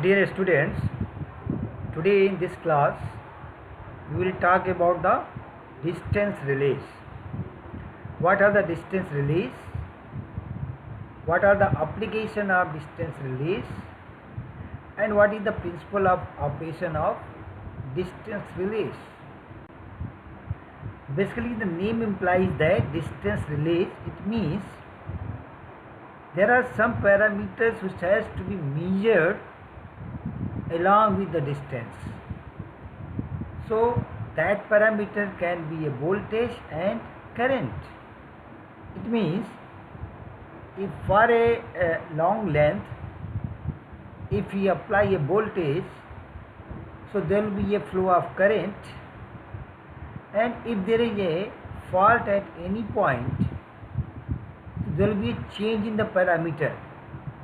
Dear students, today in this class we will talk about the distance relays. What are the distance relays? What are the application of distance relays? And what is the principle of operation of distance relays? Basically, the name implies that distance relays, it means there are some parameters which has to be measured along with the distance. So that parameter can be a voltage and current. It means if for a long length, if we apply a voltage, so there will be a flow of current, and if there is a fault at any point, there will be a change in the parameter,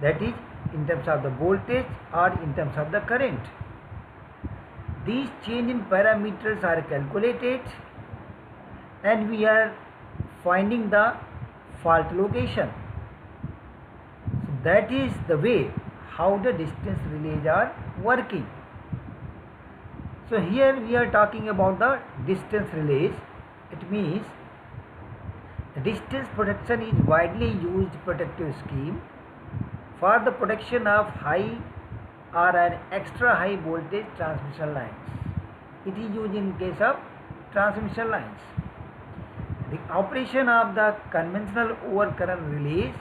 that is in terms of the voltage or in terms of the current. These change in parameters are calculated and we are finding the fault location. So that is the way how the distance relays are working. So here we are talking about the distance relays. It means the distance protection is widely used protective scheme for the protection of high or an extra high voltage transmission lines. It is used in case of transmission lines. The operation of the conventional overcurrent relays,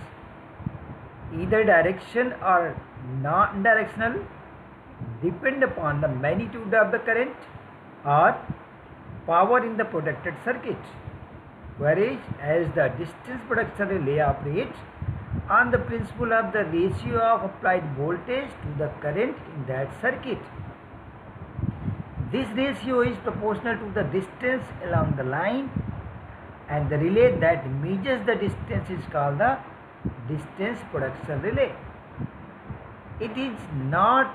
either direction or non-directional, depend upon the magnitude of the current or power in the protected circuit, whereas as the distance protection relay operates on the principle of the ratio of applied voltage to the current in that circuit. This ratio is proportional to the distance along the line, and the relay that measures the distance is called the distance protection relay. It is not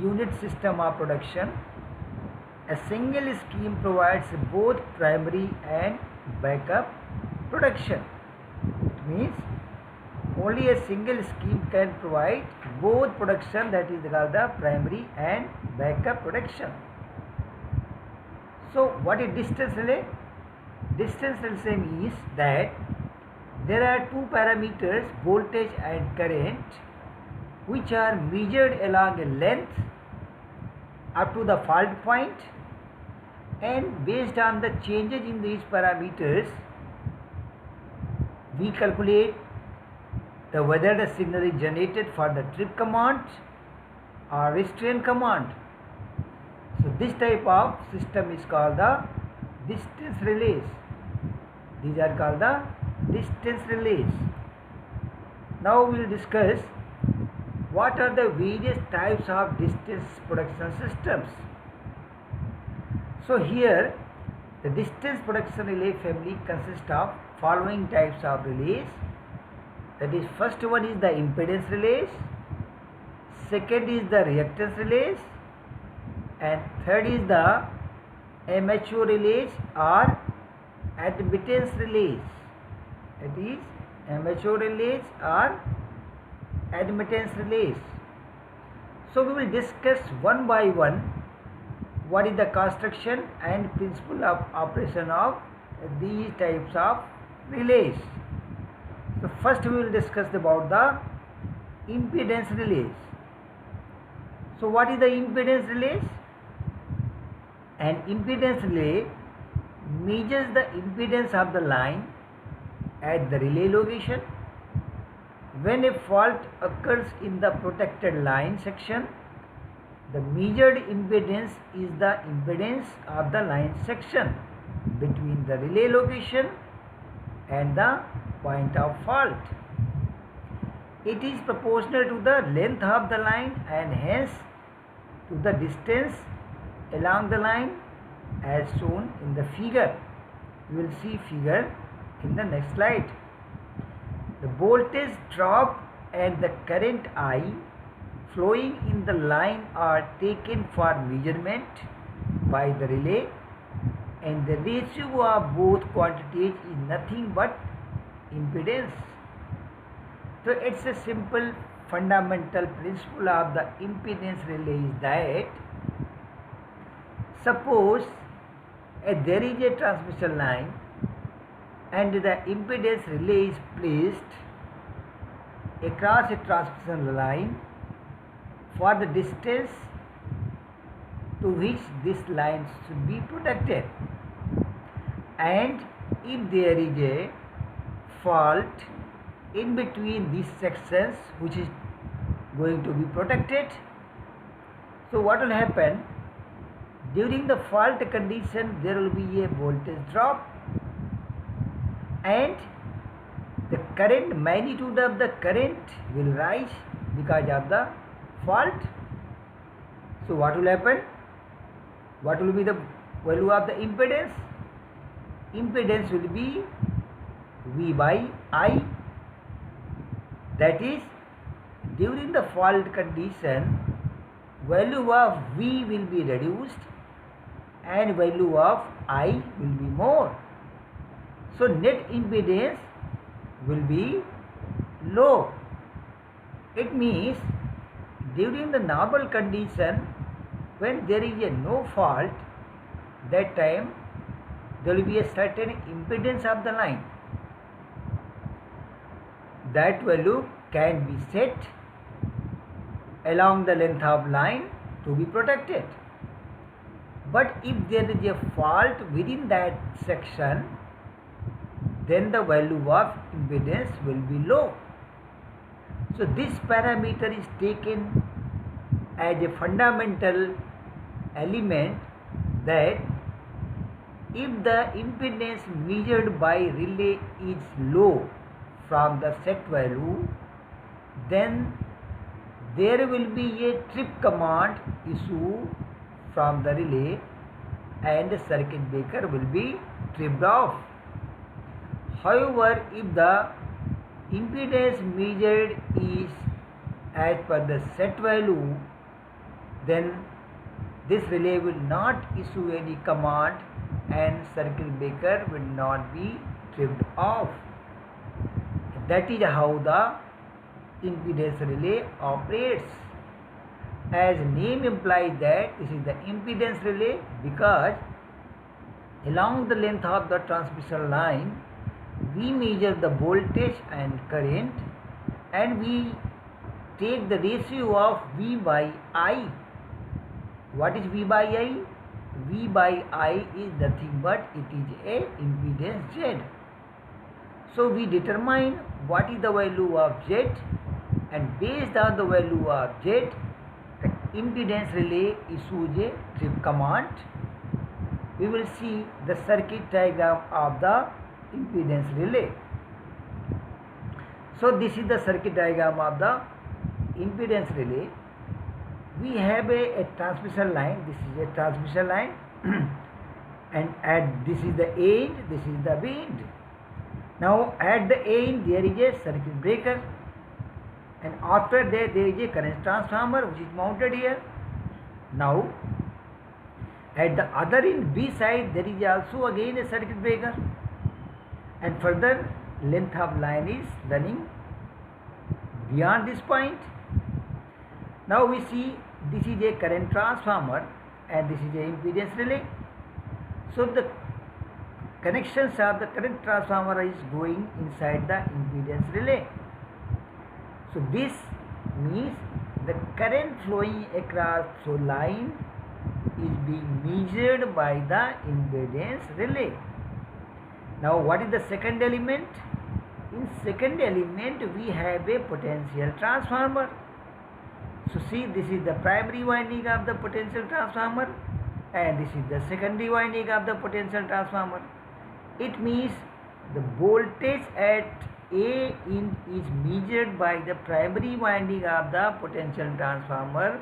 unit system of production. A single scheme provides both primary and backup protection. It means only a single scheme can provide both protection, that is called the primary and backup protection. So what is distance relay? Distance relay means that there are two parameters, voltage and current, which are measured along a length up to the fault point, and based on the changes in these parameters we calculate whether the signal is generated for the trip command or restraint command. So this type of system is called the distance relays. These are called the distance relays. Now we will discuss what are the various types of distance protection systems. So here the distance protection relay family consists of following types of relays. That is, first one is the impedance relays, second is the reactance relays, and third is the amateur relays or admittance relays. That is, amateur relays or admittance relays. So we will discuss one by one what is the construction and principle of operation of these types of relays. So first we will discuss about the impedance relays. So what is the impedance relays? An impedance relay measures the impedance of the line at the relay location. When a fault occurs in the protected line section, the measured impedance is the impedance of the line section between the relay location and the point of fault. It is proportional to the length of the line and hence to the distance along the line as shown in the figure. You will see figure in the next slide. The voltage drop and the current I flowing in the line are taken for measurement by the relay, and the ratio of both quantities is nothing but impedance. So it's a simple fundamental principle of the impedance relay is that suppose there is a transmission line and the impedance relay is placed across a transmission line for the distance to which this line should be protected, and if there is a fault in between these sections which is going to be protected, so what will happen? During the fault condition there will be a voltage drop and the current, magnitude of the current will rise because of the fault. So what will happen? What will be the value of the impedance? Impedance will be V by I. That is, during the fault condition, value of V will be reduced and value of I will be more. So net impedance will be low. It means during the normal condition, when there is a no fault, that time there will be a certain impedance of the line. That value can be set along the length of line to be protected. But if there is a fault within that section, then the value of impedance will be low. So this parameter is taken as a fundamental element, that if the impedance measured by relay is low from the set value, then there will be a trip command issue from the relay and the circuit breaker will be tripped off. However, if the impedance measured is as per the set value, then this relay will not issue any command and circuit breaker will not be tripped off. That is how the impedance relay operates. As name implies that this is the impedance relay, because along the length of the transmission line we measure the voltage and current and we take the ratio of V by I. What is V by I? V by I is nothing but it is a impedance Z. So we determine what is the value of Z, and based on the value of Z, the impedance relay issues a trip command. We will see the circuit diagram of the impedance relay. So this is the circuit diagram of the impedance relay. We have a transmission line. This is a transmission line and this is the end, this is the end. Now at the end there is a circuit breaker, and after that there is a current transformer which is mounted here. Now at the other end B side there is also again a circuit breaker, and further length of line is running beyond this point. Now we see this is a current transformer and this is a impedance relay. So the connections of the current transformer is going inside the impedance relay. So this means the current flowing across the line is being measured by the impedance relay. Now what is the second element? In second element we have a potential transformer. So see, this is the primary winding of the potential transformer and this is the secondary winding of the potential transformer. It means the voltage at A in is measured by the primary winding of the potential transformer,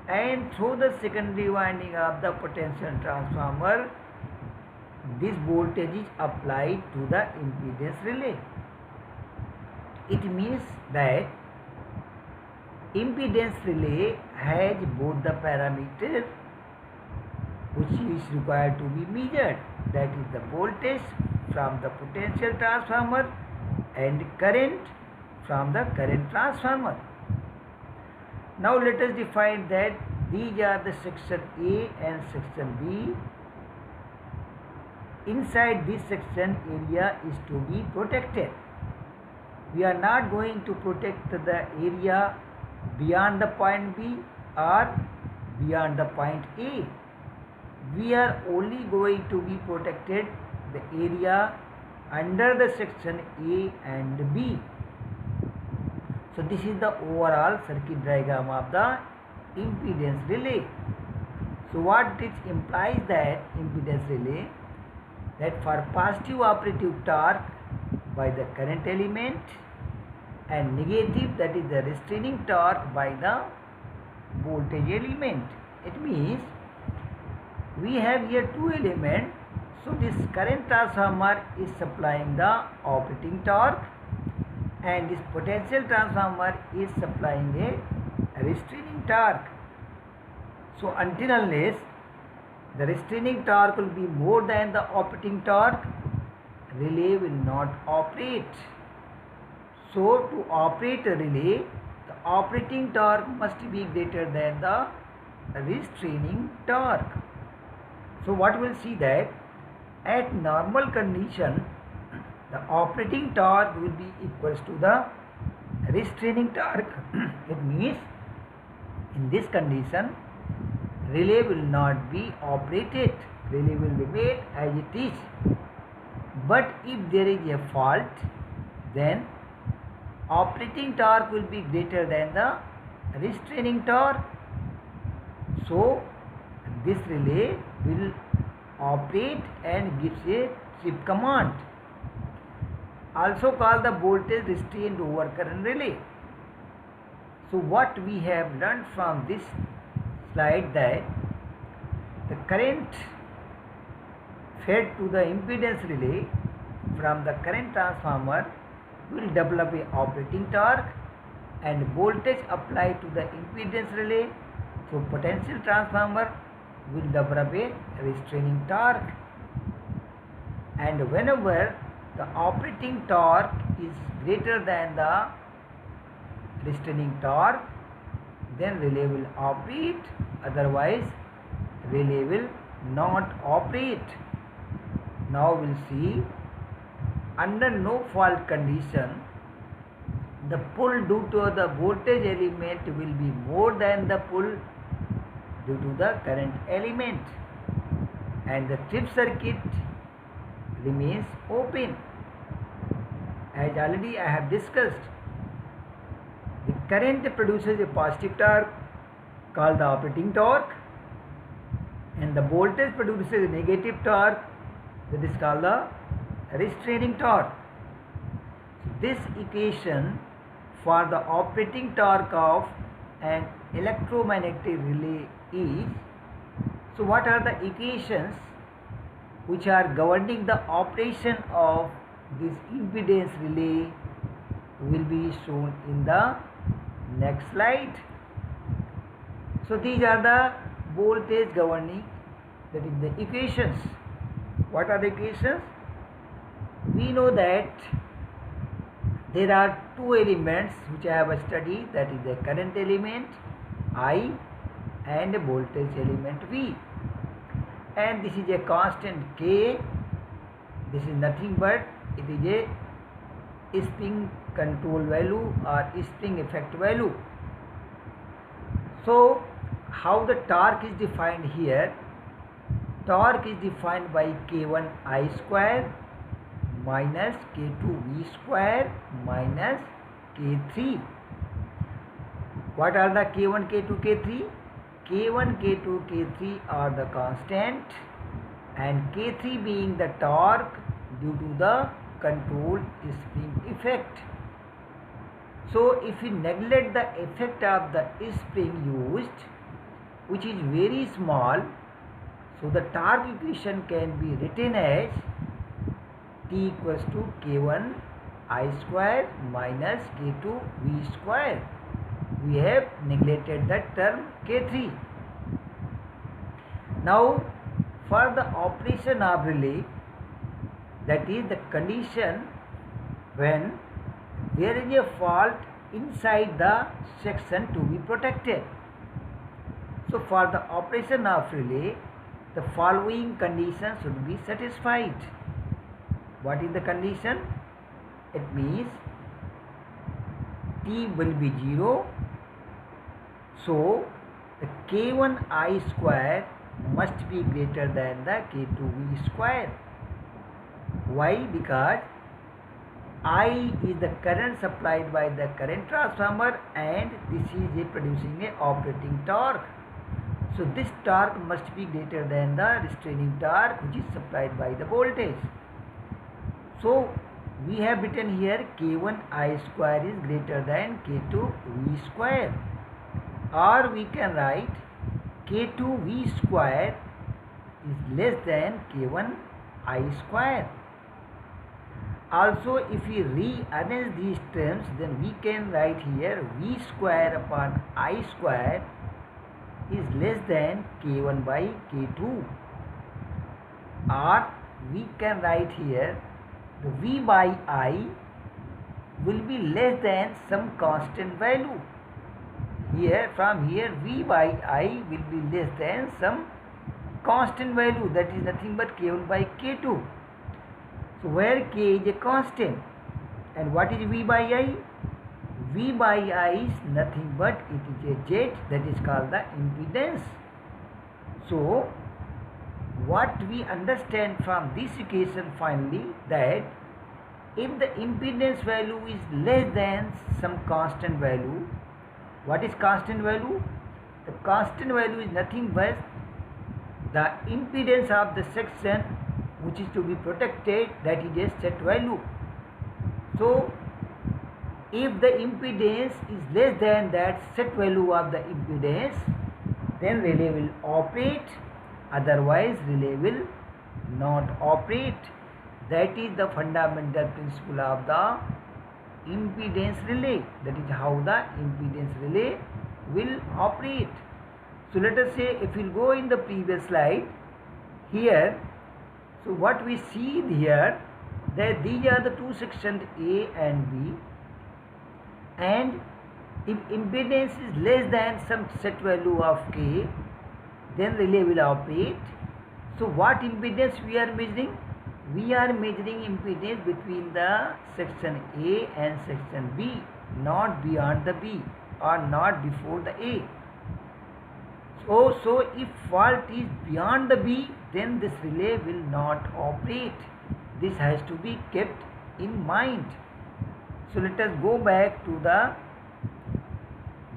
and through the secondary winding of the potential transformer this voltage is applied to the impedance relay. It means that impedance relay has both the parameters which is required to be measured, that is the voltage from the potential transformer and current from the current transformer. Now let us define that these are the section A and section B. Inside this section, area is to be protected. We are not going to protect the area beyond the point B or beyond the point A. We are only going to be protected the area under the section A and B. So this is the overall circuit diagram of the impedance relay. So what it implies that impedance relay, that for positive operative torque by the current element and negative, that is the restraining torque by the voltage element. It means we have here two elements. So this current transformer is supplying the operating torque and this potential transformer is supplying a restraining torque. So until unless the restraining torque will be more than the operating torque, relay will not operate. So to operate a relay, the operating torque must be greater than the restraining torque. So what we will see that at normal condition, the operating torque will be equals to the restraining torque. It means in this condition, relay will not be operated. Relay will remain as it is. But if there is a fault, then operating torque will be greater than the restraining torque. So this relay will operate and gives a trip command, also called the voltage restrained overcurrent relay. So what we have learned from this slide, that the current fed to the impedance relay from the current transformer will develop a operating torque and voltage applied to the impedance relay through potential transformer will develop a restraining torque. And whenever the operating torque is greater than the restraining torque, then relay will operate, otherwise relay will not operate. Now we will see, under no fault condition, the pull due to the voltage element will be more than the pull due to the current element, and the trip circuit remains open. As already I have discussed, the current produces a positive torque called the operating torque, and the voltage produces a negative torque, that is called the restraining torque. So this equation for the operating torque of an electromagnetic relay is, so what are the equations which are governing the operation of this impedance relay will be shown in the next slide. So these are the voltage governing, that is the equations. What are the equations? We know that there are two elements which I have studied, that is the current element I and a voltage element V, and this is a constant K. This is nothing but it is a spring control value or spring effect value. So how the torque is defined here? Torque is defined by K1 I square minus K2 V square minus K3. What are the K1, K2, K3? K1, K2, K3 are the constant, and K3 being the torque due to the control spring effect. So if we neglect the effect of the spring used, which is very small, so the torque equation can be written as T equals to K1 I square minus K2 V square. We have neglected that term K3. Now for the operation of relay, that is the condition when there is a fault inside the section to be protected. So for the operation of relay, the following conditions should be satisfied. What is the condition? It means T will be 0. So the K1I square must be greater than the K2V square. Why? Because I is the current supplied by the current transformer and this is producing a operating torque. So this torque must be greater than the restraining torque which is supplied by the voltage. So we have written here K1I square is greater than K2V square, or we can write K2V square is less than K1I square. Also, if we rearrange these terms, then we can write here V square upon I square is less than K1 by K2, or we can write here the V by I will be less than some constant value. Here, from here, V by I will be less than some constant value, that is nothing but K1 by K2. So where K is a constant, and what is V by I? V by I is nothing but it is a Z, that is called the impedance. So what we understand from this equation finally, that if the impedance value is less than some constant value, what is constant value? The constant value is nothing but the impedance of the section which is to be protected, that is a set value. So if the impedance is less than that set value of the impedance, then relay will operate, otherwise relay will not operate. That is the fundamental principle of the impedance relay. That is how the impedance relay will operate. So let us say, if we will go in the previous slide here, so what we see here, that these are the two sections A and B, and if impedance is less than some set value of K, then relay will operate. So what impedance we are measuring? We are measuring impedance between the section A and section B, not beyond the B or not before the A. So if fault is beyond the B, then this relay will not operate. This has to be kept in mind. So let us go back to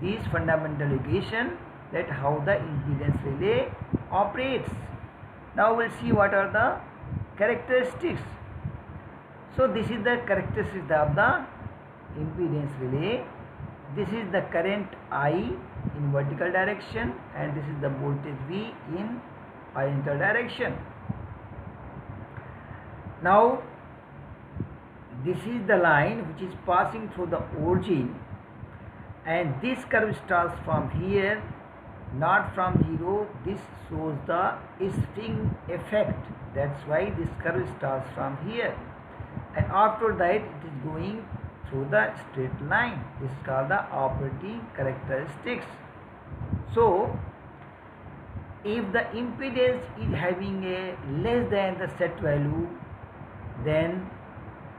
these fundamental equation, that how the impedance relay operates. Now we'll see what are the characteristics. So this is the characteristics of the impedance relay. This is the current I in vertical direction, and this is the voltage V in horizontal direction. Now this is the line which is passing through the origin, and this curve starts from here, not from 0. This shows the string effect. That's why this curve starts from here, and after that it is going through the straight line. This is called the operating characteristics. So if the impedance is having a less than the set value, then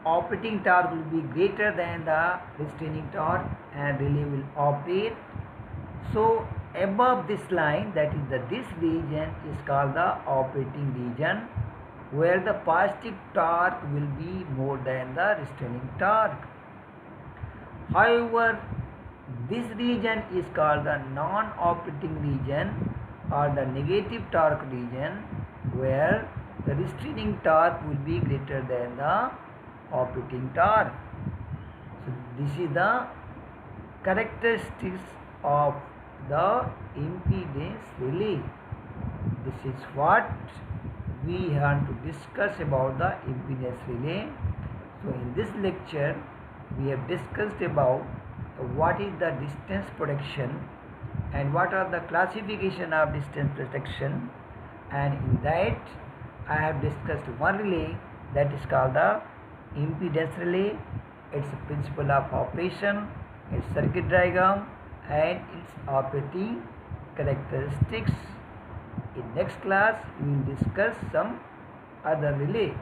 operating torque will be greater than the restraining torque and relay will operate. So above this line, that is this region, is called the operating region, where the positive torque will be more than the restraining torque. However, this region is called the non-operating region or the negative torque region, where the restraining torque will be greater than the operating torque. So this is the characteristics of the impedance relay. This is what we want to discuss about the impedance relay. So in this lecture we have discussed about what is the distance protection and what are the classification of distance protection, and in that I have discussed one relay that is called the impedance relay, its principle of operation, its circuit diagram and its operating characteristics. In next class, we will discuss some other relay.